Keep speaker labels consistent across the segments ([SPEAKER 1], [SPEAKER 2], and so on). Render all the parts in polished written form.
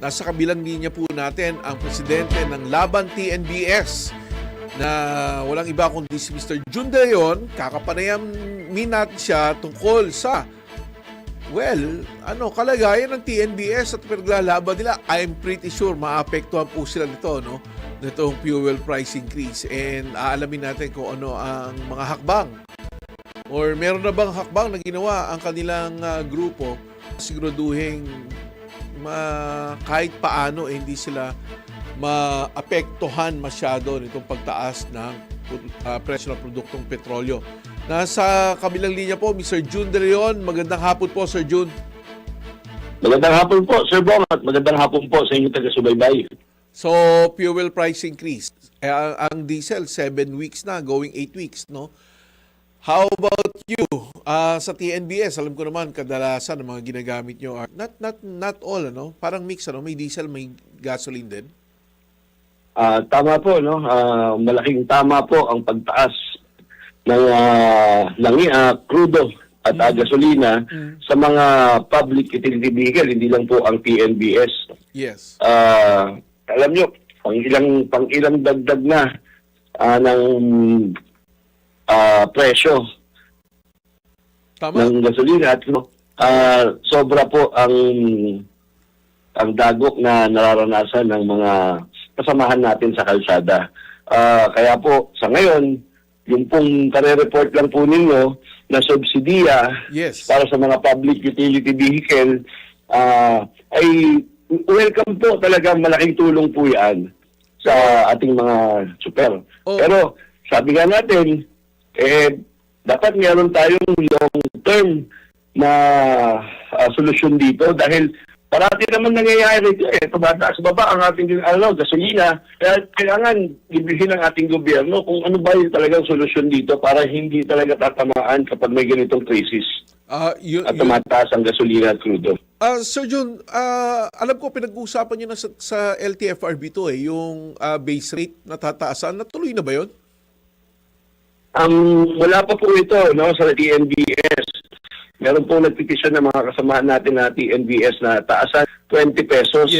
[SPEAKER 1] Nasa kabilang linya po natin ang presidente ng Laban TNBS na walang iba kundi si Mr. Jun De Leon. Kakapanayamin natin siya tungkol sa kalagayan ng TNBS at pinaglalaban nila. I'm pretty sure maapektuhan po sila nito, no? Nitong fuel price increase. And aalamin natin kung ano ang mga hakbang or meron na bang hakbang na ginawa ang kanilang grupo siguraduhin kahit paano hindi sila maapektuhan masyado nitong pagtaas ng presyo ng produktong petrolyo. Nasa kabilang linya po, Mr. Jun De Leon. Magandang hapon po, Sir Jun.
[SPEAKER 2] Magandang hapon po, Sir Bong, at magandang hapon po sa inyong taga-subaybay.
[SPEAKER 1] So, fuel price increase. Ang diesel, 7 weeks na, going 8 weeks, no? How about you? Sa TNBS, alam ko naman, kadalasan ng mga ginagamit nyo are not all, ano? Parang mix, ano? May diesel, may gasoline din.
[SPEAKER 2] Tama po, no? Malaking tama po ang pagtaas ng crudo at gasolina sa mga public utility vehicle, hindi lang po ang TNBS.
[SPEAKER 1] Yes.
[SPEAKER 2] Alam nyo, pang ilang dagdag na ng presyo.
[SPEAKER 1] Tama.
[SPEAKER 2] Ng gasolina at sobra po ang dagok na nararanasan ng mga kasamahan natin sa kalsada. Kaya po sa ngayon, yung pong kare-report lang po ninyo na subsidiya para sa mga public utility vehicle ay welcome po, talaga malaking tulong po yan sa ating mga super. Pero sabi nga natin, dapat meron tayong long-term na solusyon dito dahil parati naman nangyayari ito tumataas baba ang ating gasolina. Kaya kailangan ibihin ng ating gobyerno kung ano ba yung talagang solusyon dito para hindi talaga tatamaan kapag may ganitong crisis at tumataas ang gasolina at crudo.
[SPEAKER 1] Sir Jun, alam ko pinag-uusapan nyo na sa LTFRB to yung base rate na tataasan. Natuloy na ba yun?
[SPEAKER 2] Wala pa po ito sa TNBS. Meron po nagpetisyon ng mga kasamahan natin na TNBS na taasan 20 pesos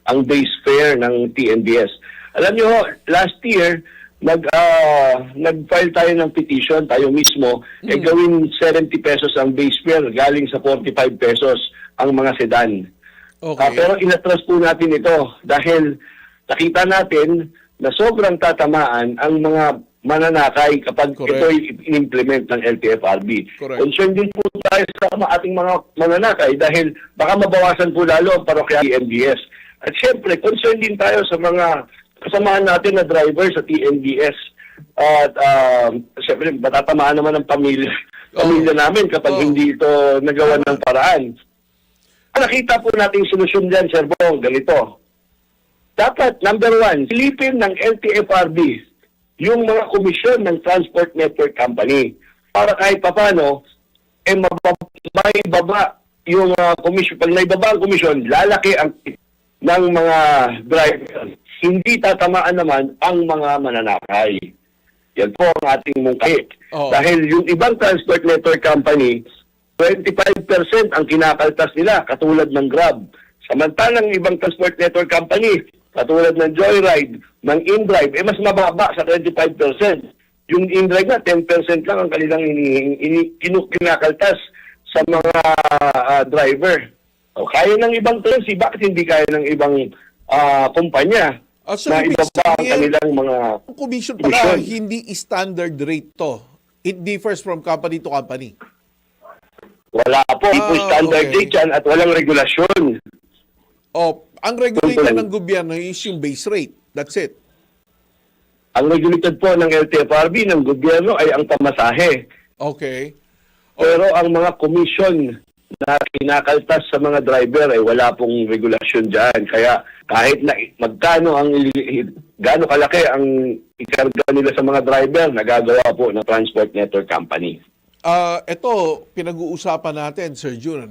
[SPEAKER 2] ang base fare ng TNBS. Alam nyo, last year, nag-file tayo ng petition, tayo mismo, gawin 70 pesos ang base fare, galing sa 45 pesos ang mga sedan. Okay. Pero inatras po natin ito dahil nakita natin na sobrang tatamaan ang mga mananakay kapag ito ay in-implement ng LTFRB. Concern din po tayo sa ating mga mananakay dahil baka mabawasan po lalo ang parokya TNBS. At syempre, concern din tayo sa mga kasamahan natin na driver sa TNBS. At syempre, matatamaan naman ang pamilya namin kapag hindi ito nagawa ng paraan. Nakita po natin solusyon dyan, Sir Bong, ganito. Dapat, number 1, silipin ng LTFRB yung mga komisyon ng Transport Network Company para kahit papano may baba yung komisyon. Pag may baba ang komisyon, lalaki ang ng mga driver. Hindi tatamaan naman ang mga mananakay. Yan po ang ating mungkahi. Dahil yung ibang Transport Network Company, 25% ang kinakaltas nila katulad ng Grab. Samantalang ibang Transport Network Company, katulad ng Joyride, ng InDrive, mas mababa sa 25%. Yung InDrive na, 10% lang ang kanilang kinakaltas sa mga driver. Kaya ng ibang currency, bakit hindi kaya ng ibang kumpanya na ibaba ang kanilang mga
[SPEAKER 1] commission pala, hindi standard rate to. It differs from company to company.
[SPEAKER 2] Wala po. Hindi standard rate yan at walang regulasyon.
[SPEAKER 1] Ang regulated ng gobyerno is yung base rate. That's it.
[SPEAKER 2] Ang regulated po ng LTFRB ng gobyerno ay ang pamasahe.
[SPEAKER 1] Okay.
[SPEAKER 2] Pero ang mga commission na kinakaltas sa mga driver ay wala pong regulasyon dyan. Kaya kahit na gaano kalaki ang ikarga nila sa mga driver, nagagawa po ng Transport Network Company.
[SPEAKER 1] Ito, pinag-uusapan natin, Sir Jun,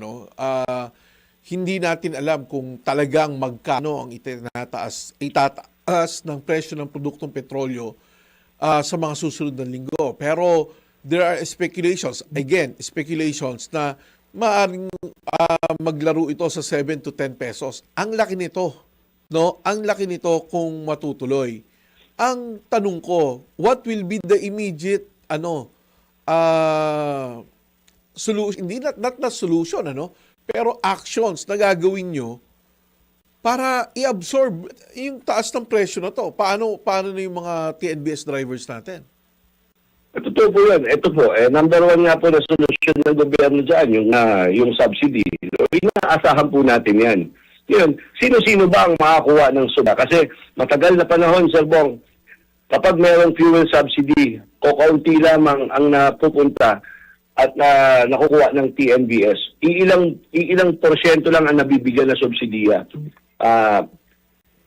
[SPEAKER 1] hindi natin alam kung talagang magkano ang itataas ng presyo ng produktong petrolyo sa mga susunod na linggo. Pero there are speculations, na maaring maglaro ito sa 7 to 10 pesos. Ang laki nito, no? Ang laki nito kung matutuloy. Ang tanong ko, what will be the immediate solution, hindi not solution pero actions na gagawin nyo para i-absorb yung taas ng presyo na to? Paano na yung mga TNBS drivers natin?
[SPEAKER 2] Totoo po yan. Ito po, number one nga po na solusyon ng gobyerno dyan, yung subsidy. Inaasahan po natin yan. Yun, sino-sino ba ang makakuha ng suba? Kasi matagal na panahon, Sir Bong, kapag mayroong fuel subsidy, kaunti lamang ang napupunta at nakukuha ng TNBS. Iilang porsyento lang ang nabibigyan na subsidiya.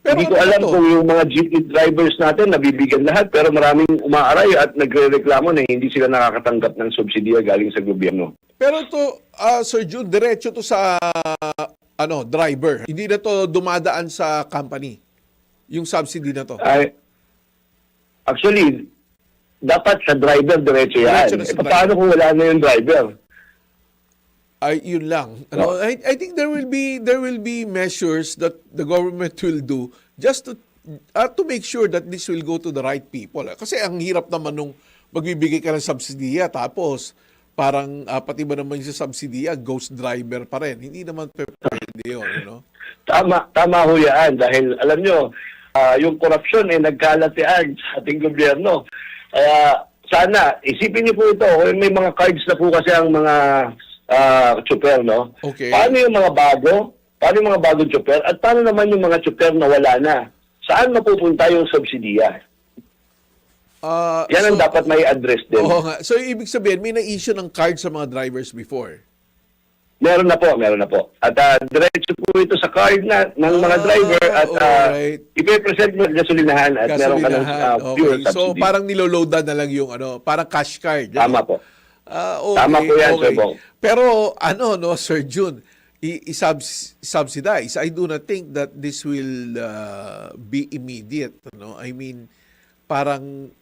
[SPEAKER 2] Hindi ko alam kung yung mga jeepney drivers natin nabibigyan lahat, pero maraming umaaray at nagrereklamo na hindi sila nakakatanggap ng subsidiya galing sa gobyerno.
[SPEAKER 1] Pero to Sir June, diretso to sa driver. Hindi na to dumadaan sa company. Yung subsidy na to.
[SPEAKER 2] Actually, dapat sa driver diretso yan. Paano kung wala na yung driver?
[SPEAKER 1] Ay, yun lang. I think there will be measures that the government will do just to make sure that this will go to the right people. Kasi ang hirap naman nung magbibigay ka ng subsidiya tapos parang pati ba naman yung subsidiya, ghost driver pa rin. Hindi naman pwede yun.
[SPEAKER 2] Tama ho yan. Dahil alam nyo, yung korupsyon nagkalat yan sa ating gobyerno. Kaya sana, isipin niyo po ito, may mga cards na po kasi ang mga tsuper, no?
[SPEAKER 1] Okay.
[SPEAKER 2] Paano yung mga bago? Paano yung mga bagong tsuper? At paano naman yung mga tsuper na wala na? Saan mapupunta yung subsidiya? Yan ang dapat may address din.
[SPEAKER 1] Oo nga. So, ibig sabihin, may na-issue ng card sa mga drivers before?
[SPEAKER 2] Meron na po. At diretso po ito sa card ng mga driver at ipipresent mo sa gasolinahan at meron ka ng fuel subsidy. So, parang niloloadan na lang yung parang cash card. Tama po.
[SPEAKER 1] Okay,
[SPEAKER 2] tama po yan, Sir Bong.
[SPEAKER 1] Pero Sir June, i-subsidize. I do not think that this will be immediate. I mean, parang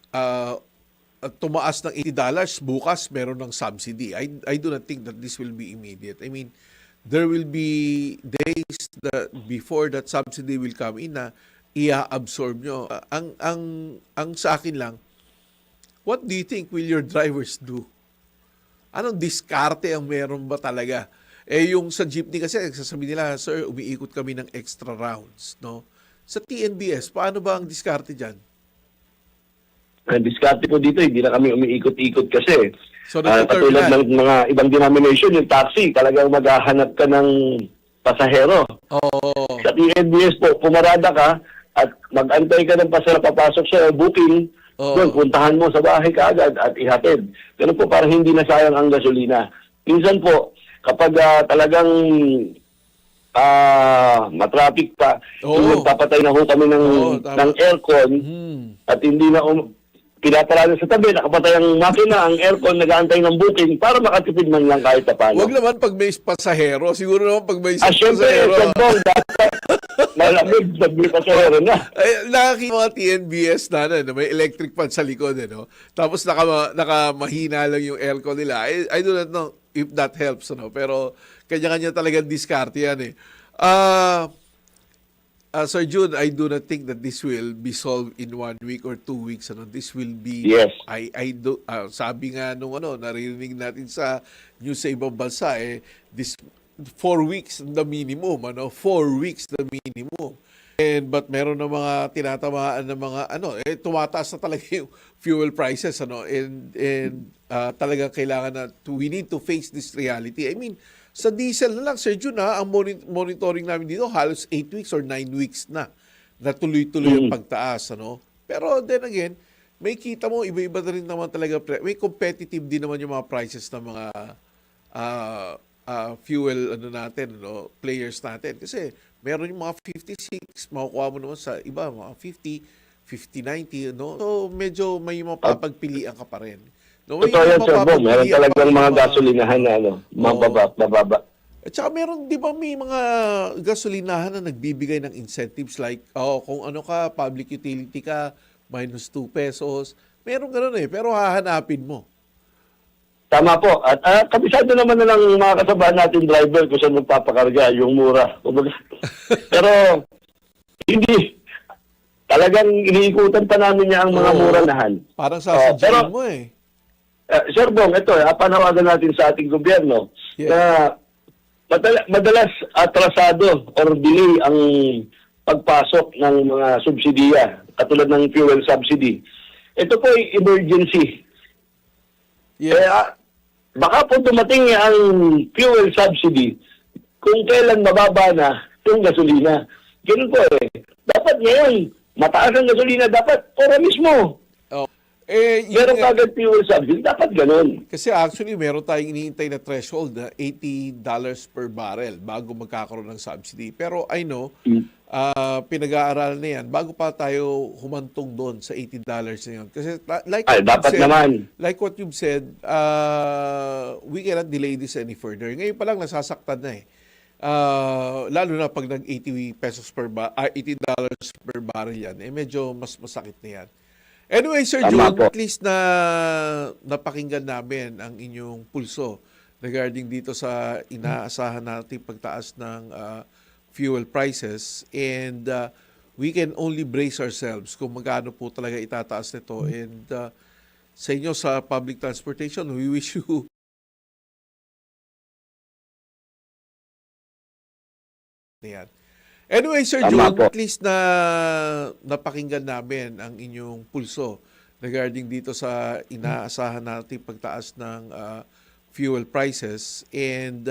[SPEAKER 1] tumaas ng $80, bukas meron ng subsidy. I do not think that this will be immediate. I mean, there will be days that before that subsidy will come in na i-absorb nyo. Ang sa akin lang, what do you think will your drivers do? Anong diskarte ang meron ba talaga? Yung sa jeepney kasi, sasabihin nila, sir, umiikot kami ng extra rounds. No? Sa TNBS, paano ba ang diskarte dyan?
[SPEAKER 2] Ang diskarte po dito, hindi na kami umiikot-ikot kasi.
[SPEAKER 1] So,
[SPEAKER 2] katulad ng mga ibang denomination, yung taxi, talagang maghahanap ka ng pasahero.
[SPEAKER 1] Oh.
[SPEAKER 2] Sa TNBS po, pumarada ka at mag-antay ka ng pasahero papasok sa booking. Doon, puntahan mo sa bahay kaagad at ihatid. Ganun po, para hindi nasayang ang gasolina. Minsan po, kapag talagang matraffic pa, magpapatay na ho kami ng aircon at hindi na pinaparada sa tabi, nakapatay ang makina, ang aircon, nag-aantay ng booking para makatipid man lang kahit paano.
[SPEAKER 1] Huwag naman pag may pasahero. Siguro naman pag may
[SPEAKER 2] pasahero. Siyempre, dapat malamig pag may pasahero na.
[SPEAKER 1] Nakakita mga TNBS na may electric fan sa likod. Tapos nakamahina lang yung aircon nila. I do not know if that helps. Pero kanya-kanya talagang diskarte yan. Sir June, I do not think that this will be solved in 1 week or 2 weeks. This will be,
[SPEAKER 2] yes.
[SPEAKER 1] Sabi nga nung naririnig natin sa news sa ibang bansa, this 4 weeks the minimum. 4 weeks the minimum. But meron na mga tinatamaan na mga tumataas na talaga yung fuel prices. And talagang kailangan we need to face this reality. I mean, sa diesel na lang, Sir June, ang monitoring namin dito, halos 8 weeks or 9 weeks na tuloy-tuloy ang pagtaas. Pero then again, may kita mo, iba-iba na rin naman talaga. May competitive din naman yung mga prices ng mga fuel natin, players natin. Kasi meron yung mga 56, makukuha mo naman sa iba, mga 50, 50, 90. So medyo may mapapagpilian ka pa rin.
[SPEAKER 2] Totoo yan, Sir Bong. Meron talagang mga gasolinahan na mababa.
[SPEAKER 1] At saka meron, di ba may mga gasolinahan na nagbibigay ng incentives like, kung ka, public utility ka, -2 pesos. Meron ganun pero hahanapin mo.
[SPEAKER 2] Tama po. At kabisado naman na ng mga kasabahan natin driver kung saan magpapakarga, yung mura. Kumbaga. Pero hindi. Talagang iniikutan pa namin niya ang mga muranahan.
[SPEAKER 1] Parang sasadyain mo eh.
[SPEAKER 2] Sir Bong, ito, panawagan natin sa ating gobyerno na madalas atrasado or delay ang pagpasok ng mga subsidiya, katulad ng fuel subsidy. Ito po ay emergency. Kaya baka po dumating ang fuel subsidy kung kailan mababa na yung gasolina. Ganun po eh. Dapat ngayon, mataas ang gasolina, dapat ora mismo. Meron kagad fuel subsidy, dapat ganun.
[SPEAKER 1] Kasi actually, meron tayong iniintay na threshold na $80 per barrel bago magkakaroon ng subsidy. Pero I know, pinag-aaralan na yan bago pa tayo humantong doon sa $80 na yun. Kasi like what you've said, we cannot delay this any further. Ngayon pa lang nasasaktan na eh. Lalo na pag nag-$80 per barrel yan, medyo mas masakit na yan. Anyway, Sir June, at least na napakinggan namin ang inyong pulso regarding dito sa inaasahan nating pagtaas ng fuel prices, and we can only brace ourselves kung magkano po talaga itataas nito. And sa inyo sa public transportation, we wish you yan. Anyway, Sir June, at least na napakinggan namin ang inyong pulso regarding dito sa inaasahan nating pagtaas ng fuel prices, and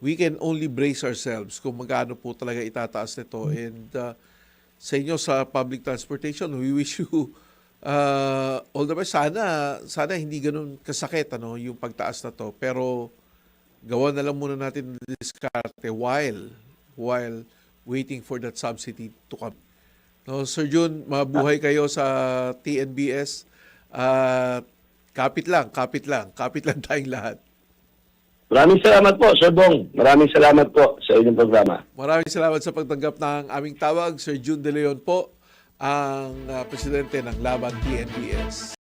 [SPEAKER 1] we can only brace ourselves kung magkano po talaga itataas nito. And sa inyo sa public transportation, we wish you all the best. Sana hindi ganun kasakit yung pagtaas na to, pero gawa na lang muna natin ng diskarte while waiting for that subsidy to come. No, Sir June, mabuhay kayo sa TNBS. Kapit lang tayong lahat.
[SPEAKER 2] Maraming salamat po, Sir Bong. Maraming salamat po sa inyong programa.
[SPEAKER 1] Maraming salamat sa pagtanggap ng aming tawag. Sir June De Leon po, ang presidente ng Laban TNBS.